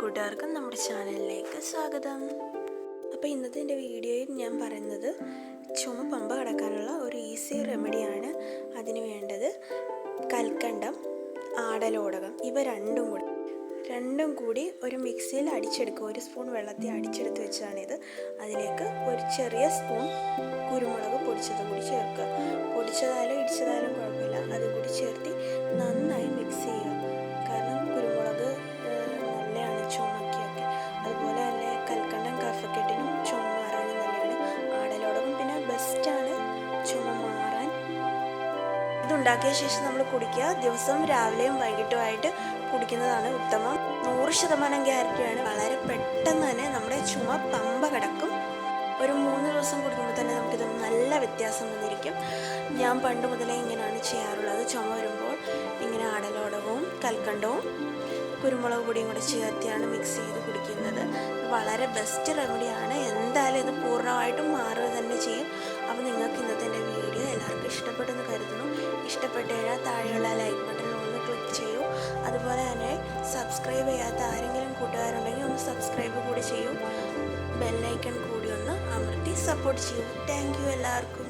കൂട്ടുകാർക്കും നമ്മുടെ ചാനലിലേക്ക് സ്വാഗതം. അപ്പോൾ ഇന്നത്തെ എൻ്റെ വീഡിയോയിൽ ഞാൻ പറയുന്നത് ചുമ പമ്പ കടക്കാനുള്ള ഒരു ഈസി റെമഡിയാണ്. അതിന് വേണ്ടത് കൽക്കണ്ടം, ആടലോടകം, ഇവ രണ്ടും കൂടി ഒരു മിക്സിയിൽ അടിച്ചെടുക്കുക. ഒരു സ്പൂൺ വെള്ളത്തിൽ അടിച്ചെടുത്ത് വെച്ചതാണിത്. അതിലേക്ക് ഒരു ചെറിയ സ്പൂൺ കുരുമുളക് പൊടിച്ചതും കൂടി ചേർക്കുക. പൊടിച്ചതായാലും ഇടിച്ചതായാലും കുഴപ്പമില്ല, അതും കൂടി ചേർത്ത് നന്നായി മിക്സ് ചെയ്യുക. കാരണം കുരുമുളക് നല്ലതാണ് ചുമക്കൊക്കെ. അതുപോലെ തന്നെ കൽക്കണ്ടം കഫക്കെട്ടിനും ചുമ മാറാനും നല്ലതാണ്. ആടലോടകം പിന്നെ ബെസ്റ്റാണ് ചുമ മാറാൻ. ഇതുണ്ടാക്കിയ ശേഷം നമ്മൾ കുടിക്കുക. ദിവസം രാവിലെയും വൈകിട്ടുമായിട്ട് കുടിക്കുന്നതാണ് ഉത്തമം. 100% ഗ്യാരണ്ടിയാണ്. വളരെ പെട്ടെന്ന് തന്നെ നമ്മുടെ ചുമ പമ്പ കിടക്കും. ഒരു 3 ദിവസം കുടിക്കുമ്പോൾ തന്നെ നമുക്കിത് നല്ല വ്യത്യാസം വന്നിരിക്കും. ഞാൻ പണ്ട് മുതലേ ഇങ്ങനെയാണ് ചെയ്യാറുള്ളത്. ചുമ വരുമ്പോൾ ഇങ്ങനെ ആടലോടകവും കൽക്കണ്ടവും കുരുമുളക് പൊടിയും കൂടെ ചേർത്തിയാണ് മിക്സ് ചെയ്ത് കുടിക്കുന്നത്. വളരെ ബെസ്റ്റ് റെമഡിയാണ്. എന്തായാലും ഇത് പൂർണ്ണമായിട്ടും മാറുക തന്നെ ചെയ്യും. അപ്പോൾ നിങ്ങൾക്ക് ഇന്നത്തെ എൻ്റെ വീഡിയോ എല്ലാവർക്കും ഇഷ്ടപ്പെട്ടെന്ന് കരുതുന്നു. ഇഷ്ടപ്പെട്ട് കഴിഞ്ഞാൽ താഴെയുള്ള ലൈക്ക് ബട്ടണിൽ ഒന്ന് ക്ലിക്ക് ചെയ്യൂ. അതുപോലെ തന്നെ സബ്സ്ക്രൈബ് ചെയ്യാത്ത ആരെങ്കിലും കൂട്ടുകാരുണ്ടെങ്കിൽ ഒന്ന് സബ്സ്ക്രൈബ് കൂടി ചെയ്യൂ. ബെല്ലൈക്കൺ കൂടി ഒന്ന് അമർത്തി സപ്പോർട്ട് ചെയ്യൂ. താങ്ക് യു എല്ലാവർക്കും.